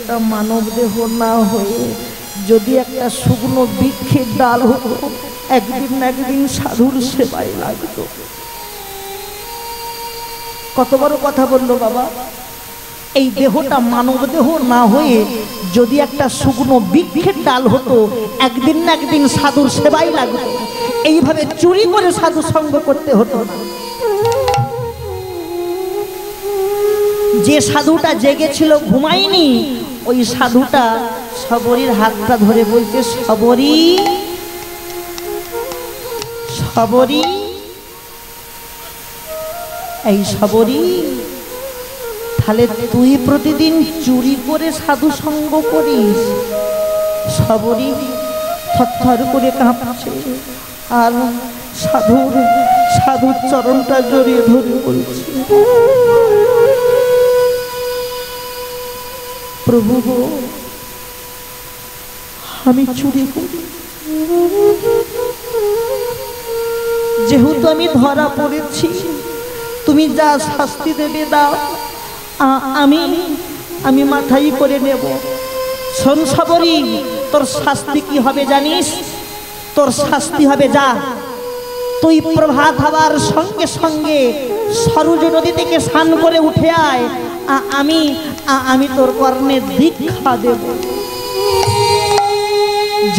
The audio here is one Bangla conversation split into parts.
দেহটা মানব দেহ না হয়ে যদি একটা শুকনো বৃক্ষের ডাল হতো, একদিন না একদিন সাধুর সেবায় লাগতো। কত বড় কথা বললো বাবা। এই দেহটা মানব দেহ না হয়ে যদি একটা শুকনো বৃক্ষের ডাল হতো, একদিন না একদিন সাধুর সেবায় লাগতো। এইভাবে চুরি করে সাধু সঙ্গ করতে হতো না। যে সাধুটা জেগেছিল, ঘুমায়নি, ওই সাধুটা শবরীর হাতটা ধরে বলছে, শবরী শবরী, এই শবরী, তাহলে তুই প্রতিদিন চুরি করে সাধু সঙ্গ করিস? শবরী থরথর করে কাঁপছে আর সাধুর চরণটা জড়িয়ে ধরে বলছে, প্রভু গো, আমি চুরি করি, যেহেতু আমি ধরা পড়েছি, তুমি যা শাস্তি দেবে দাও, আমি মাথায় করে নেব। শোন শবরী, তোর শাস্তি কি হবে জানিস? তোর শাস্তি হবে, যা তুই প্রভাত হবার সঙ্গে সঙ্গে সরোজ নদী থেকে স্নান করে উঠে আয়, আমি তোর কর্ণে দীক্ষা দেব।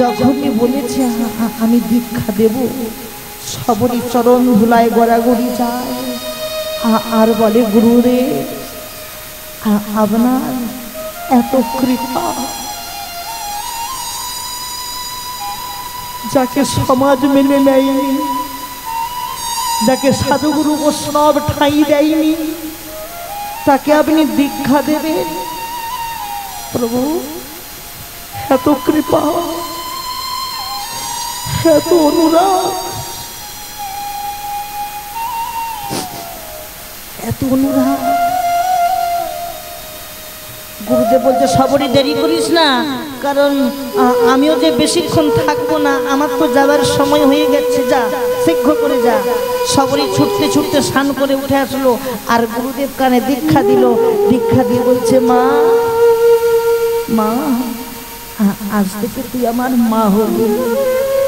যখনই বলেছে আমি দীক্ষা দেব, শবরী চরণ ধুলায় গড়াগড়ি যায় আর বলে, গুরু রে, আপনার এত কৃপা, যাকে সমাজ মেনে নেয়নি, যাকে সাধুগুরু বৈষ্ণব ঠাঁই দেয়নি, তাকে আপনি দীক্ষা দেবেন? প্রভু, এত কৃপা, এত অনুরাগ, এত অনুরাগ। গুরুদেব বলছে, শবরী দেরি করিস না, কারণ আমিও যে বেশিক্ষণ থাকবো না, আমার তো যাবার সময় হয়ে গেছে, যা শীঘ্র করে যা। শবরী ছুটতে ছুটতে স্নান করে উঠে আসলো আর গুরুদেব কানে দীক্ষা দিল। দীক্ষা দিয়ে বলছে, মা মা, আজ থেকে তুই আমার মা হবি।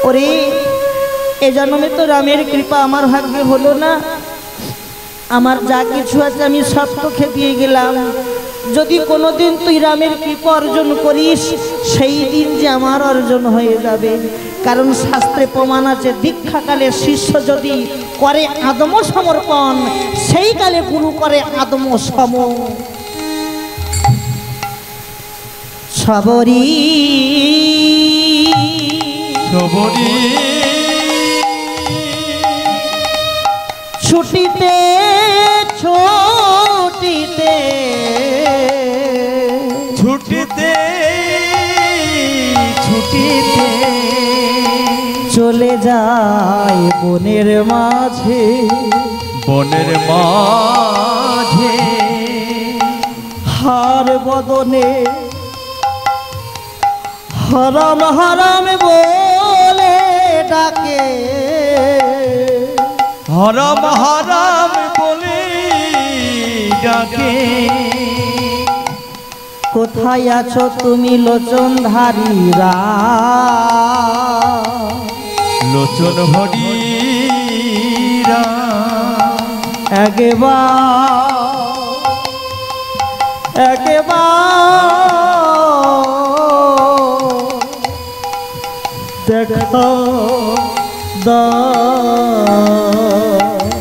ওরে, এ জন্মে তো রামের কৃপা আমার ভাগ্যে হলো না, আমার যা কিছু আছে আমি সব তোকে দিয়ে গেলাম। যদি কোনোদিন তুই রামের কৃপা অর্জন করিস, সেই দিন যে আমার অর্জন হয়ে যাবে। কারণ শাস্ত্রে প্রমাণ আছে, দীক্ষাকালে শিষ্য যদি করে আদম সমর্পণ, সেই কালে গুরু করে আদম সম। শবরী শবরী ছুটিতে ছুটিতে ছুটিতে ছুটিতে চলে যায় বনের মাঝে, বনের মাঝে হার বদনে হরম হরম বলে ডাকে, হরম হরম বলে ডাকে। কোথায় আছো তুমি লোচনধারীরা, লোচন ভরিরা, দেখা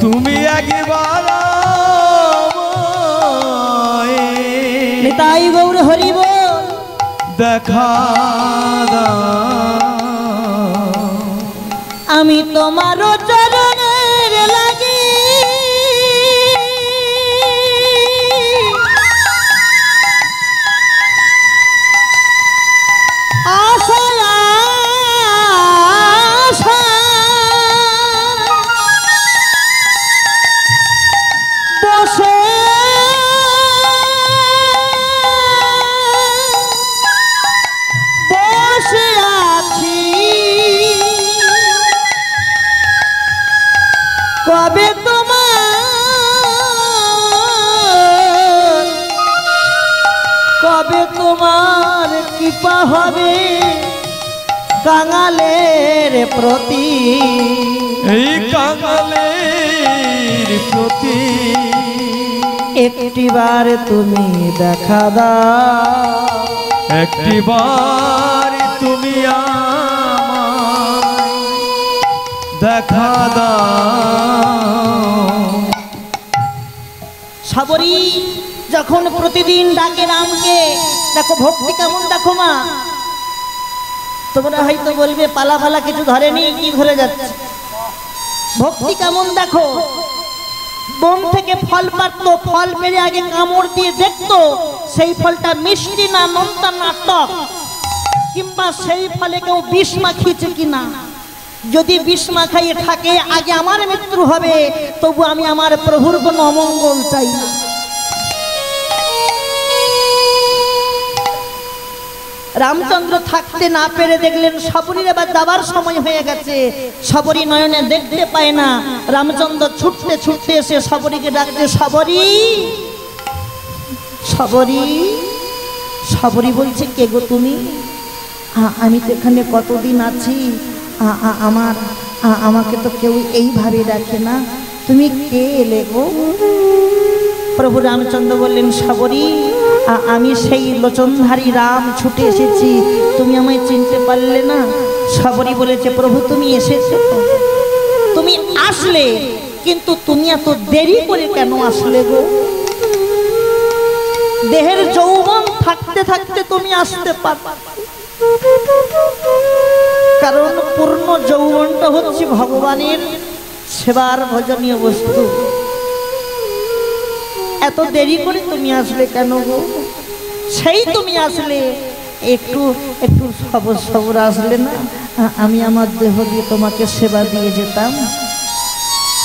তুমি একবার নিতাই গৌর হরিব দেখা আমি তোমার চরণের লাগি কবে তোমার কৃপা হবে কাঙালের প্রতি, এই কাঙালের প্রতি একটিবার তুমি দেখা দাও, একটিবার তুমি আমায় দেখা দাও। সাবরী যখন প্রতিদিন ডাকে রামকে, দেখো ভক্তি কেমন, দেখো মা তোমরা হয়তো বলবে পালা পালা কিছু ধরেনি, কি ধরে যাচ্ছে, ভক্তি কেমন দেখো। বন থেকে ফল পারতো, ফল পেরে আগে কামড় দিয়ে দেখতো সেই ফলটা মিষ্টি না নোনতা না টক, কিংবা সেই ফলে কেউ বিষ মাখিয়েছে কিনা। যদি বিষ মাখাইয়ে থাকে আগে আমার মৃত্যু হবে, তবু আমি আমার প্রভুর কোনো অমঙ্গল চাই না। রামচন্দ্র থাকতে না পেরে দেখলেন সাবরীর এবার যাবার সময় হয়ে গেছে, সাবরী নয়নে দেখতে পায় না। রামচন্দ্র ছুটতে ছুটতে এসে সাবরীকে ডাকতে, সাবরী সাবরী। সাবরী বলছে, কে গো তুমি? আমি তো এখানে কতদিন আছি, আমাকে তো কেউ এইভাবে ডাকে না, তুমি কে এলে গো? প্রভু রামচন্দ্র বললেন, সাবরী আমি সেই লোচনধারী রাম ছুটে এসেছি, তুমি আমায় চিনতে পারলে না? সাবরী বলেছে, প্রভু তুমি এসেছো, তুমি আসলে, কিন্তু তুমি এত দেরি করে কেন আসলে গো? দেহের যৌবন থাকতে থাকতে তুমি আসতে পারবে, কারণ পূর্ণ যৌবনটা হচ্ছে ভগবানের সেবার ভজনীয় বস্তু। এত দেরি করে তুমি আসলে কেন গো? সেই তুমি আসলে একটু একটু সবর সবর আসলে না, আমি আমার দেহ দিয়ে তোমাকে সেবা দিয়ে যেতাম।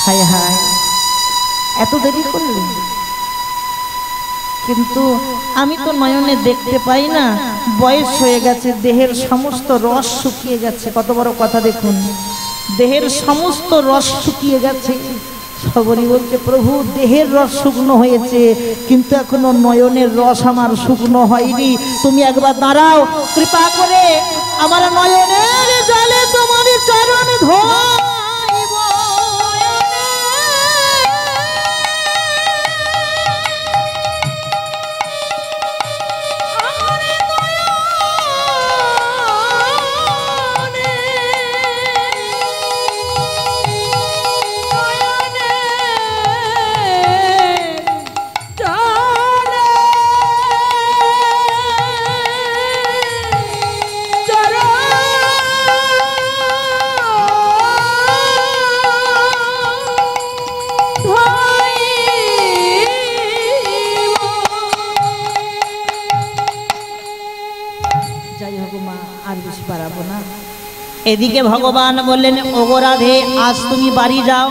হায় হায়, এত দেরি করলে? কিন্তু আমি তো নয়নে দেখতে পাই না, বয়স হয়ে গেছে, দেহের সমস্ত রস শুকিয়ে গেছে। কত বড় কথা দেখুন, দেহের সমস্ত রস শুকিয়ে গেছে। সাবরী বলছে, প্রভু দেহের রস শুকনো হয়েছে, কিন্তু এখনো নয়নের রস আমার শুকনো হয়নি, তুমি একবার দাঁড়াও, কৃপা করে আমার নয়নের জলে তোমার চরণ ধোয়াইব। এদিকে ভগবান বললেন, ওগো রাধে, আজ তুমি বাড়ি যাও,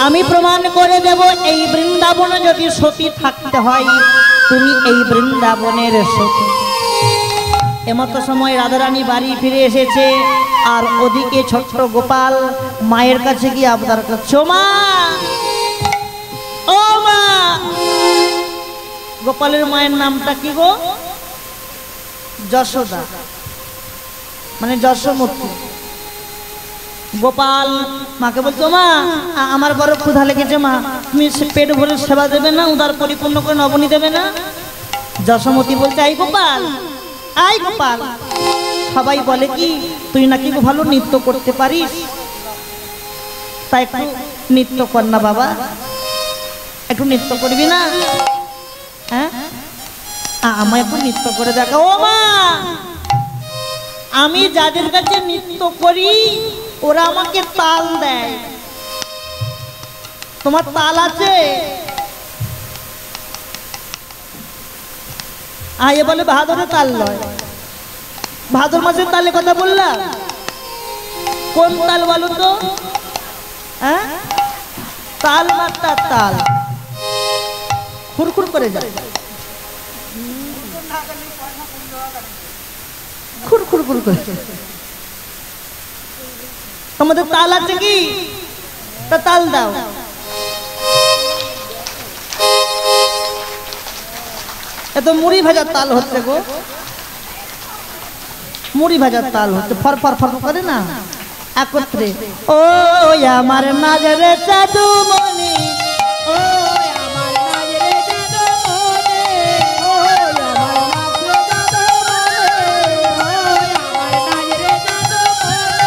আমি প্রমাণ করে দেব এই বৃন্দাবনে যদি সতী থাকতে হয়, তুমি এই বৃন্দাবনের সতী। এমতো সময় রাধারানী বাড়ি ফিরে এসেছে, আর ওদিকে ছোট্ট গোপাল মায়ের কাছে গিয়ে আবদার করছে, মা ও মা। গোপালের মায়ের নামটা কি গো? যশোদা, মানে যশোমতী। গোপাল মাকে বলতো, মা আমার বড় ক্ষুধা লেগেছে, মা তুমি পেট ভরে সেবা দেবে না, উদার পরিপূর্ণ করে নবনী দেবে না? যশোমতী বলছে, আই গোপাল, আই গোপাল, সবাই বলে কি তুই নাকি ভালো নৃত্য করতে পারিস, তাই একটু নৃত্য কর না বাবা, একটু নৃত্য করবি না? হ্যাঁ, আমায় একটু নৃত্য করে দেখা। ও মা, আমি যাদের কাছে নৃত্য করি ওরা আমাকে তাল দেয়, তোমার তাল আছে? আয়ে বলে ভাদরে তাল নয়, ভাদর মাসের তালে কথা বললা, কোন তাল বলো তো? হ্যাঁ, তাল মাত্রা তাল, খুরখুর করে যায়, খুরখুর করে। তোমাদের তাল আছে কি? তা তাল দাও। এত মুড়ি ভাজার তাল হচ্ছে গো, মুড়ি ভাজার তাল হচ্ছে, ফর ফর ফর করে না একত্রে। ও আমার নাজরে জাদু মনি, ও আমার নাজরে জাদু মনি, ও আমার নাজরে জাদু মনি, ও আমার নাজরে জাদু মনি,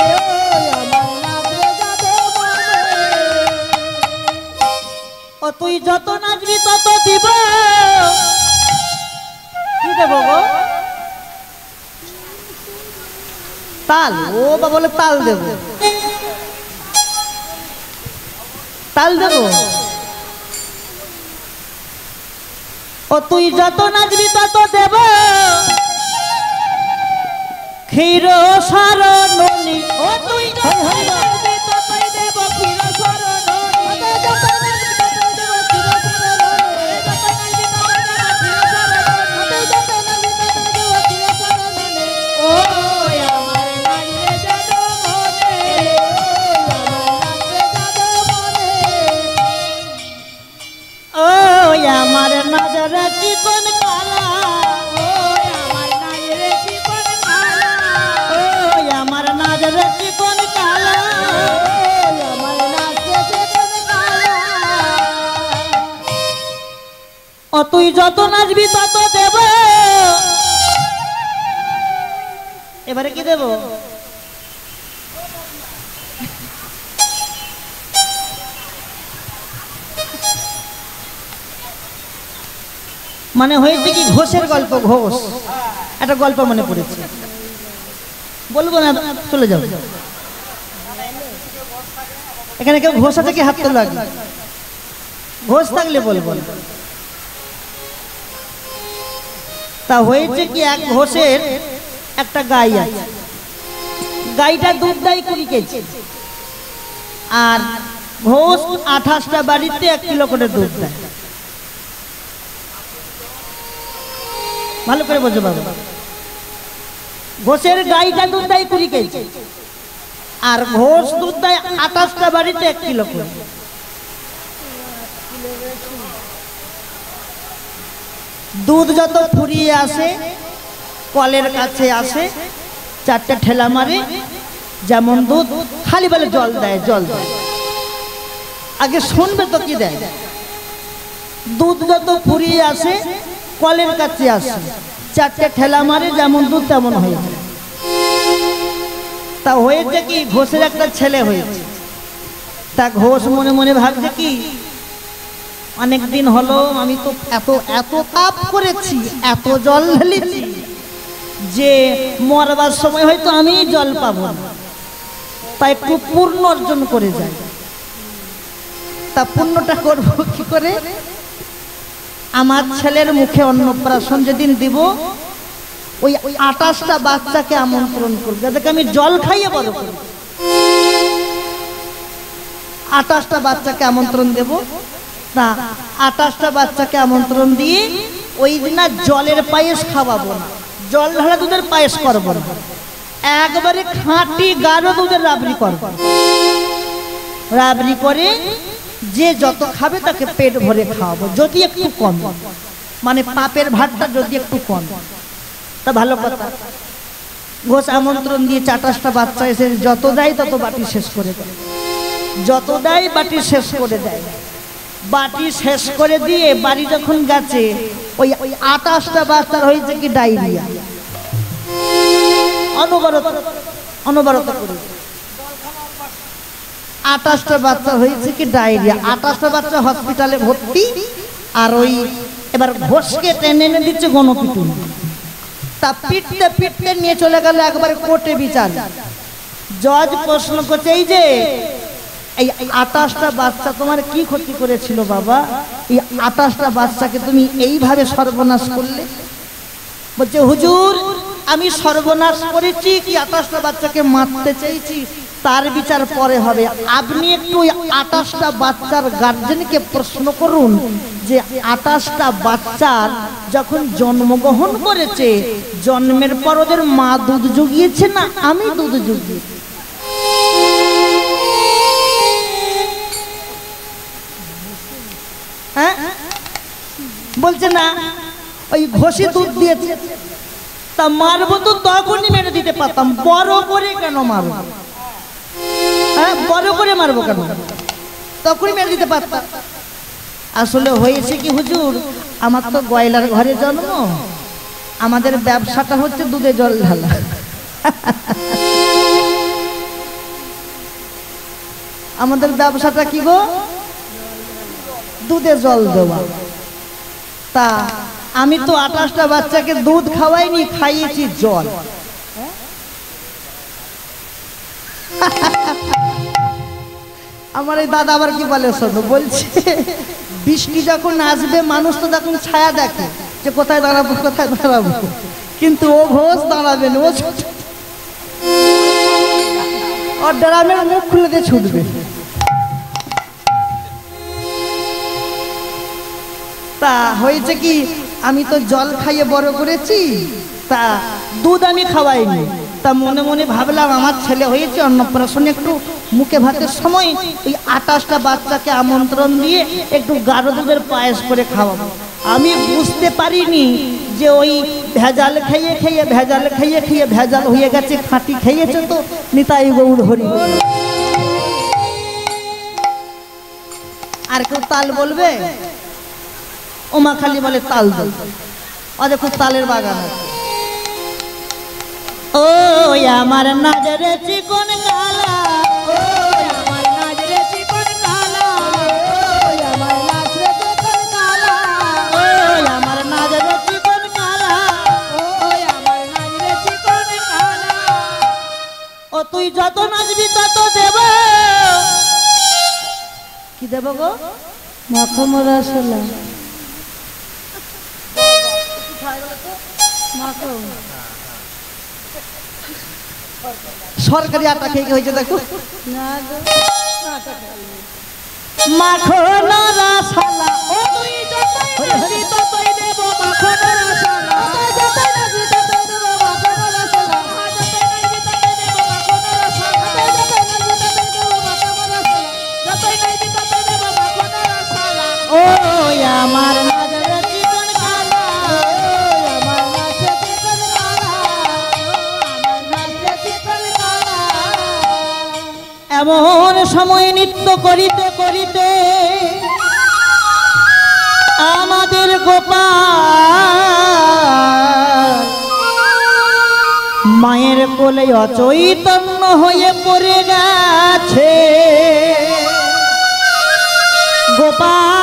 ও আমার নাজরে জাদু মনি। ও তুই যত নাচবি তত দিব, কি দেবো গো? তাল। ও বা বলে তাল দেব, তাল দেব। ও তুই যত নাচবি তত দেব, ক্ষীর সরণি। ও তুই যত নাচবি ততই দেব ক্ষীর সরণি, যত নাচবি ততই দেব ক্ষীর সরণি, যত নাচবি ততই দেব ক্ষীর সরণি, যত নাচবি ততই দেব ক্ষীর সরণি। ও আমার নাচরে জাদু মনে, ও আমার নাচরে চিকন কালা, ও আমার নাচরে চিকন কালা, ও আমার নাচরে চিকন কালা, ও আমার নাচরে চিকন কালা। ও তুই যত নাচবি তত দেব। এবারে কি দেব? মানে হয়েছে কি ঘোষের গল্প, ঘোষ একটা গল্প মনে পড়েছে, বলবো না চলে যাও। এখানে কেউ ঘোষ আছে কি? হাত তো লাগে, ঘোষ থাকলে বলবো। তা হয়েছে কি এক ঘোষের একটা গাই আছে, গাইটা দুধ দেয় 20 কেজি, আর ঘোষ 28টা বাড়িতে 1 কিলো করে দুধ দেয়। ভালো করে বোঝো বাবা, ঘোষের গাইটা দুধ দেয় 20 কেজি, আর ঘোষ দুধ দেয় 28টা বাড়িতে 1 কিলো করে। দুধ যত ফুরিয়ে আসে কলের কাছে আসে, 4টে ঠেলা মারে, যেমন দুধ খালি বলে জল দেয়, জল দেয়। আগে শুনবে তো কি দেয়। দুধ যত ফুরিয়ে আসে কলের কাছে আসে, 4টে ঠেলা মারে, যেমন দুধ তেমন হয়ে যায়। তা হয়েছে কি ঘোষের একটা ছেলে হয়েছে। তা ঘোষ মনে মনে ভাবছে কি, অনেক দিন হলো আমি তো এত এত পাপ করেছি, এত জল ঢেলেছি, যে মরবার সময় হয়তো আমি জল পাবো না, তাই একটু পূর্ণ অর্জন করে যাই। তা পুণ্যটা করবো কি করে? আমার ছেলের মুখে অন্নপ্রাশন যেদিন দিব, ওই 28টা বাচ্চাকে আমন্ত্রণ করবো, যাদেরকে আমি জল খাইয়ে বড় করব। 28টা বাচ্চাকে আমন্ত্রণ দেব। না, 28টা বাচ্চাকে আমন্ত্রণ দিয়ে ওই দিন আর জলের পায়েস খাওয়াবো না, জল ঢালা দুধের পায়েস করবো না, একবারে খাঁটি গাঢ় দুধের রাবড়ি করবো। রাবড়ি করে যে যত খাবে তাকে পেট ভরে খাওয়াবো, যদি একটু কম, মানে পাপের ভাতটা যদি একটু কম। তা ভালো কথা। ঘোষ আমন্ত্রণ দিয়ে 28টা বাচ্চা এসে যত দেয় তত বাটি শেষ করে দেয়, যত দেয় বাটি শেষ করে দেয়। বাটি শেষ করে দিয়ে বাড়ি যখন গেছে, ওই 28টা বাচ্চার হয়েছে কি ডায়রিয়া, অনবরত অনবরত করে। 28টা বাচ্চা হয়েছে কি ডায়রিয়া, 28টা বাচ্চা হসপিটালে ভর্তি। আর ওই এবার ঘোষকে টেনে এনে দিচ্ছে গণপিটুনি। তা পিটতে পিটতে নিয়ে চলে গেল একবারে কোর্টে বিচার। জজ প্রশ্ন করছে, এই যে এই 28টা বাচ্চা তোমার কি ক্ষতি করেছিল বাবা? এই 28টা বাচ্চাকে তুমি এইভাবে সর্বনাশ করলে? বলছে, হুজুর আমি সর্বনাশ করেছি কি 28টা বাচ্চাকে মারতে চেয়েছি তার বিচার পরে হবে। আপনি একটু ওই 28টা বাচ্চার গার্জেনকে প্রশ্ন করুন যে 28টা বাচ্চার যখন জন্মগ্রহণ করেছে, জন্মের পর ওদের মা দুধ জুগিয়েছে না আমি দুধ জুগিয়েছি? বলছে না, ওই ঘষে দুধ দিয়েছে, তা মারবো তো তখনই মেরে দিতে পারতাম, বড় করে কেন মারবো? হ্যাঁ, বড় করে মারবো কেন? তখনই মেরে দিতে পারতাম। আসলে হয়েছে কি হুজুর, আমার তো গয়লার ঘরে জন্ম, আমাদের ব্যবসাটা হচ্ছে দুধে জল ঢালা। আমাদের ব্যবসাটা কি গো? দুধে জল দেওয়া। তা আমি তো 28টা বাচ্চাকে দুধ খাওয়াইনি, খাইয়েছি জল। আমার এই দাদা আবার কি বলে শোনো, বলছে বৃষ্টি যখন আসবে মানুষ তো তখন ছায়া দেখে যে কোথায় দাঁড়াবো কোথায় দাঁড়াবো, কিন্তু ও ঘোষ দাঁড়াবে না, ও ড্রামের মুখ খুলে দিয়ে ছুটবে। তা হয়েছে কি, আমি তো জল খাইয়ে বড় করেছি, তা দুধ আমি খাওয়াইনি। তা মনে মনে ভাবলাম আমার ছেলে হয়েছে, অন্নপ্রাশনে একটু মুখে ভাতের সময় ওই 28টা বাচ্চাকে আমন্ত্রণ দিয়ে একটু গাঢ় দুধের পায়েস করে খাওয়াবো। আমি বুঝতে পারিনি যে ওই ভেজাল খাইয়ে খাইয়ে ভেজাল হয়ে গেছে, খাঁটি খাইয়েছে তো নিতাই গৌর হরি। আর কেউ তাল বলবে? ওমা খালি বলে তাল দল, ওদের খুব তালের বাগান আছে। ও আমার নাজরে চিকন কালা, ও আমার নাজরে চিকন কালা, ও আমার নাজরে চিকন কালা, ও আমার নাজরে চিকন কালা, ও আমার নাজরে চিকন কালা। ও তুই যত নাচবি তত দেব। কি দেব গো? মাখন রসগোল্লা। সরকারি আটা খেয়ে হয়েছে দেখো, মাখন রসগোল্লা। ও তুই যতই নাচবি ততই দেব মাখন রসগোল্লা, যতই নাচবি ততই দেব মাখন রসগোল্লা, যতই নাচবি ততই দেব মাখন রসগোল্লা। ও আমার নাজরে চিকন কালা, আমার নাজরে চিকন কালা, আমার নাজরে চিকন কালা। এমন সময় নৃত্য করিতে করিতে আমাদের গোপাল মায়ের কোলে অচৈতন্য হয়ে পড়ে গেছে। গোপাল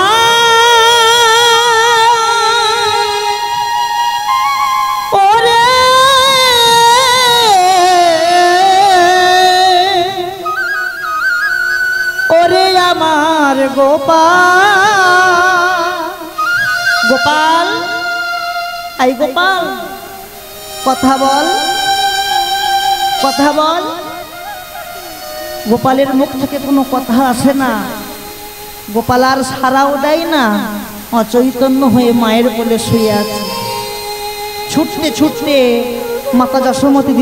ওরে ওরে আমার গোপাল, গোপাল আই গোপাল কথা বল, কথা বল। গোপালের মুখ থেকে কোনো কথা আসে না, গোপাল আর সারাও দেয় না, অচৈতন্য হয়ে মায়ের কোলে শুয়ে আছে। ছুটতে ছুটতে মাতা যশোমতী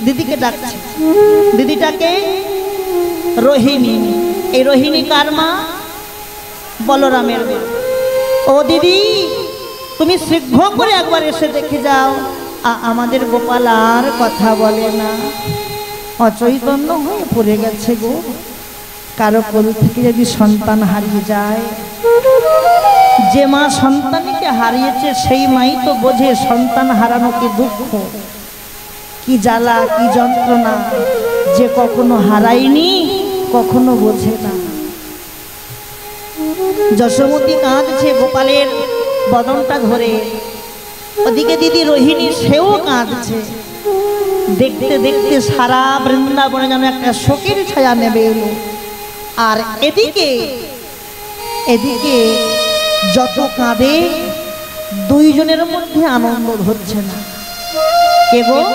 দিদিকে ডাকছে। দিদিটাকে রোহিণী। এই রোহিণী কার মা? বলরামের মা। ও দিদি, তুমি শীঘ্র করে একবার এসে দেখে যাও, আমাদের গোপাল আর কথা বলে না, অচৈতন্য হয়ে পড়ে গেছে গো। কারো কোল থেকে যদি সন্তান হারিয়ে যায়, যে মা সন্তানকে হারিয়েছে সেই মাই তো বোঝে সন্তান হারানো কি দুঃখ, কি জ্বালা, কি যন্ত্রণা। যে কখনো হারায়নি কখনো বোঝে না। যশোমতী কাঁদছে গোপালের বদনটা ধরে, ওদিকে দিদি রোহিণী সেও কাঁদছে। দেখতে দেখতে সারা বৃন্দাবনে যেন একটা শোকের ছায়া নেমে এলো। আর এদিকে এদিকে যত কাঁদে দুইজনের মধ্যে আনন্দ হচ্ছে না। কেবল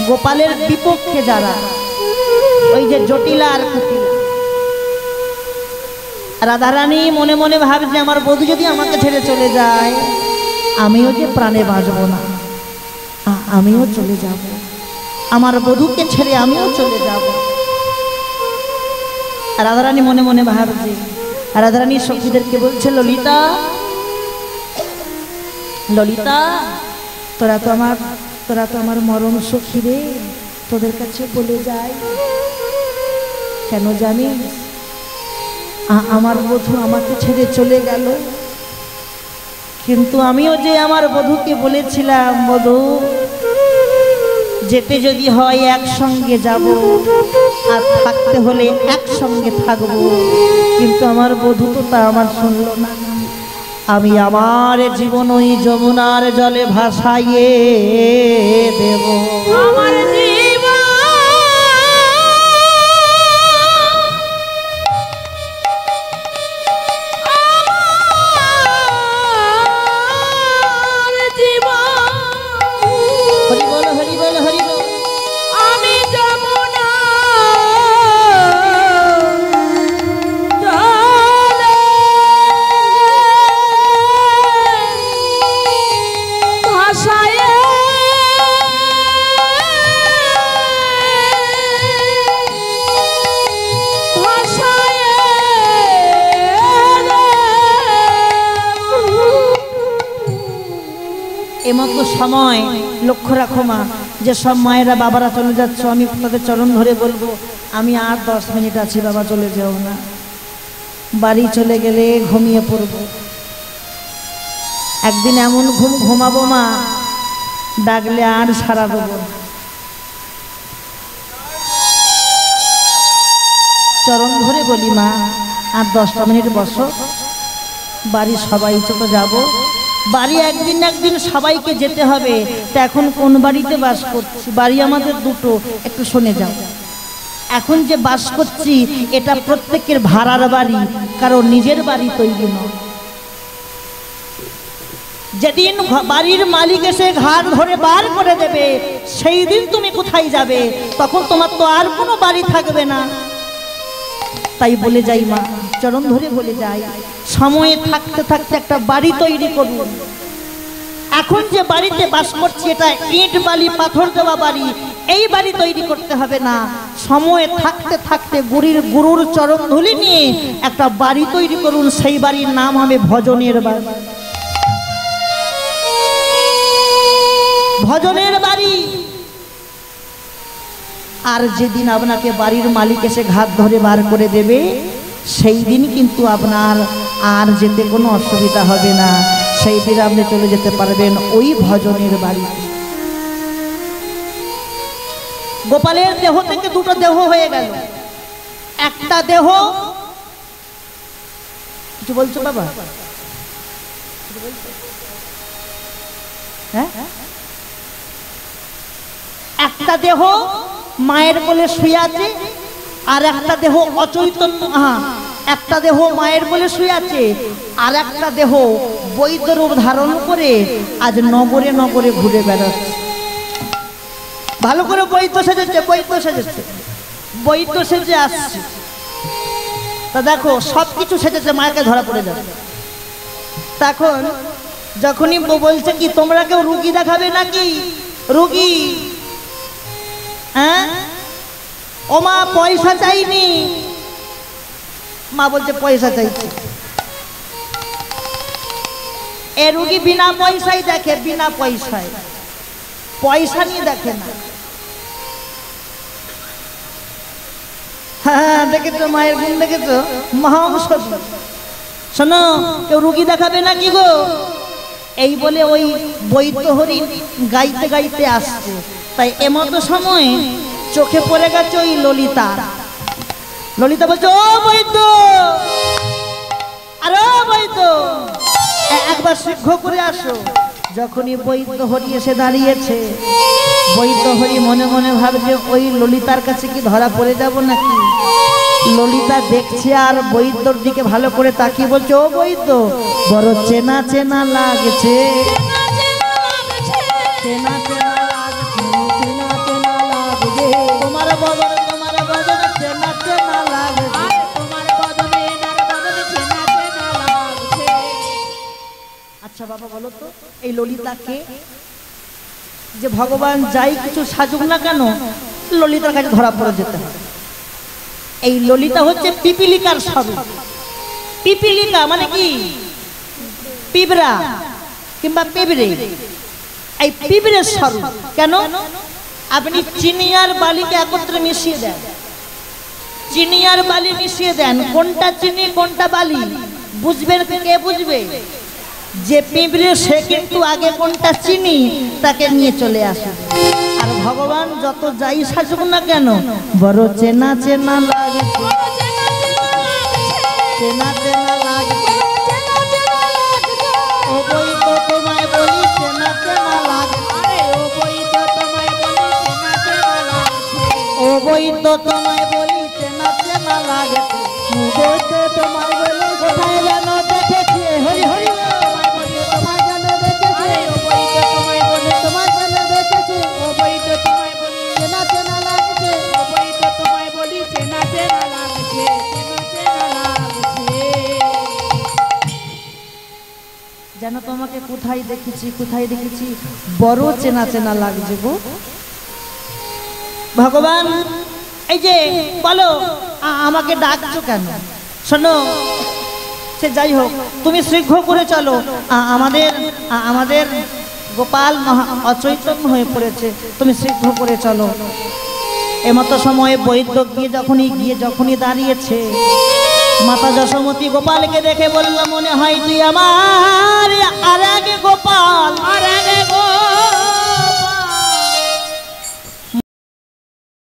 গোপালের বিপক্ষে যারা, ওই যে জটিলা আর কুটিলা। রাধারানী মনে মনে ভাবছে আমার বধূ যদি আমাকে ছেড়ে চলে যায়, আমিও যে প্রাণে বাঁচব না, আমিও চলে যাব, আমার বধূকে ছেড়ে আমিও চলে যাব। রাধারানী মনে মনে ভাবছে। রাধারানী সখীদেরকে বলছে, ললিতা ললিতা, তোরা তো আমার মরণ সখী রে, তোদের কাছে বলে যাই। কেন জানিস? আমার বধূ আমাকে ছেড়ে চলে গেল, কিন্তু আমিও যে আমার বধূকে বলেছিলাম, বধূ যেতে যদি হয় একসঙ্গে যাব, আর থাকতে হলে একসঙ্গে থাকবো, কিন্তু আমার বধূ তো তা আমার শুনল না। আমি আমার জীবন ওই যমুনার জলে ভাসাইয়ে দেব। আমার এমতো সময় লক্ষ্য রাখো মা, যে সব মায়েরা বাবারা চলে যাচ্ছ, আমি তাদের চরণ ধরে বলবো, আমি আর 10 মিনিট আছি, বাবা চলে যাও না। বাড়ি চলে গেলে ঘুমিয়ে পড়ব। একদিন এমন ঘুমাবো মা, ডাকলে আর সারা দেবো। চরণ ধরে বলি, মা আর 10টা মিনিট বসো, বাড়ি সবাই চলে যাব। বাড়ি একদিন সবাইকে যেতে হবে। তা এখন কোন বাড়িতে বাস করছি? বাড়ি আমাদের দুটো, একটু শুনে যাও। এখন যে বাস করছি এটা প্রত্যেকের ভাড়ার বাড়ি, কারণ নিজের বাড়ি তৈরি নয়। যেদিন বাড়ির মালিক এসে ঘাট ধরে বার করে দেবে, সেই দিন তুমি কোথায় যাবে? তখন তোমার তো আর কোনো বাড়ি থাকবে না। তাই বলে যাই মা, চরণ ধরে বলে যাই, সময়ে থাকতে থাকতে একটা বাড়ি তৈরি করুন। এখন যে বাড়িতে বাস করছি এটা ইট বালি পাথর দেওয়া বাড়ি, এই বাড়ি তৈরি করতে হবে না। সময়ে থাকতে থাকতে গুরুর চরণ ধুলি নিয়ে একটা বাড়ি তৈরি করুন, সেই বাড়ির নাম হবে ভজনের বাড়ি। ভজনের বাড়ি। আর যেদিন আপনাকে বাড়ির মালিক এসে ঘাট ধরে বার করে দেবে, সেই দিন কিন্তু আপনার আর যেতে কোনো অসুবিধা হবে না। সেই দিন আপনি চলে যেতে পারবেন ওই ভজনের বাড়ি। গোপালের দেহ থেকে দুটো দেহ হয়ে গেল। একটা দেহ, কিছু বলছো বাবা? হ্যাঁ, একটা দেহ মায়ের কোলে শুয়ে আছে, আর একটা দেহ অচৈতন্য। একটা দেহ মায়ের কোলে শুয়ে আছে, আর একটা দেহ বৈদ্য রূপ ধারণ করে আজ নগরে নগরে ঘুরে বেড়াচ্ছে। ভালো করে বৈদ্য সেজেছে, বৈদ্য সেজে আসছে। তা দেখো সবকিছু সেজেছে, মায়েরকে ধরা পড়ে যাবে। তখন যখনই বলছে কি তোমরা কেউ রুগী দেখাবে নাকি? রুগী, হ্যাঁ ও মা পয়সা চাইনি। মা বলছে পয়সা চাইছে। এ রুগী বিনা পয়সায় দেখে, বিনা পয়সায়, পয়সা নিয়ে দেখে না। হ্যাঁ দেখেছো মায়ের গুণ, দেখেছো মহা ঔষধি। শোনো, কেউ রুগী দেখাবে নাকি গো? এই বলে ওই বৈদ্য হরিণ গাইতে গাইতে আসছে। তাই এমতো সময় চোখে পড়ে গেছে ওই ললিতা। ললিতা বলছে, ও বৈদ্য, আরে বৈদ্য, একবার শীঘ্র করে আসো। যখনই বৈদ্য হরি এসে দাঁড়িয়েছে, বৈদ্য হরি মনে মনে ভাবছে ওই ললিতার কাছে কি ধরা পড়ে যাব নাকি? ললিতা দেখছে আর বৈদ্যর দিকে ভালো করে তাকিয়ে বলছে, ও বৈদ্য, বড় চেনা চেনা লাগছে, চেনা চেনা লাগছে, চেনা চেনা লাগছে, তোমার বদন, তোমার বদন চেনা চেনা লাগছে, তোমার বদনে চেনা চেনা লাগছে। আচ্ছা বাবা বলো তো, এই ললিতাকে যে ভগবান যাই কিছু সাজুক না কেন, ললিতার কাছে ধরা পড়ে যেতে হবে। এই ললিতা হচ্ছে পিপিলিকার স্বরূপ। পিপিলিকা মানে কি? পিঁপড়া। কিংবা পিঁপড়ে, এই পিঁপড়ের স্বরূপ কেন? আপনি চিনি আর বালিকে একত্রে মিশিয়ে দেন, চিনি আর বালি মিশিয়ে দেন, কোনটা চিনি কোনটা বালি বুঝবেন কে বুঝবে? যে পিঁপড়ে সে কিন্তু আগে কোনটা চিনি তাকে নিয়ে চলে আসে। আর ভগবান যত যাই সাজুক না কেন বড় চেনা চেনা লাগে, চেনা চেনা লাগে, ও বই তো তোমায় বলি চেনা চেনা লাগে, ও বই তো তোমায় বলি চেনা চেনা লাগে, বই তো তোমায় বলি কোথায় যেন দেখেছি, হরি হরি তোমায় যেন দেখেছি, ও বই তো তোমায় বলি তোমায় যেন দেখেছি, ও বই তো তোমায় বলি চেনা চেনা লাগছে, ও বই তো তোমায় বলি চেনা চেনা লাগছে, চেনা চেনা লাগছে, যেন তোমাকে কোথায় দেখেছি কোথায় দেখেছি, বড় চেনা চেনা লাগছে গো। ভগবান এই যে বলো আমাকে ডাকছো কেন? শোনো, সে যাই হোক তুমি শীঘ্র করে চলো, আমাদের গোপাল অচৈতন্য হয়ে পড়েছে, তুমি শীঘ্র করে চলো। এমতো সময়ে বৈদ্য গিয়ে যখনই দাঁড়িয়েছে, মাতা যশোমতী গোপালকে দেখে বলল, মনে হয় তুই আমার আর আগে গোপাল, আর আগে গো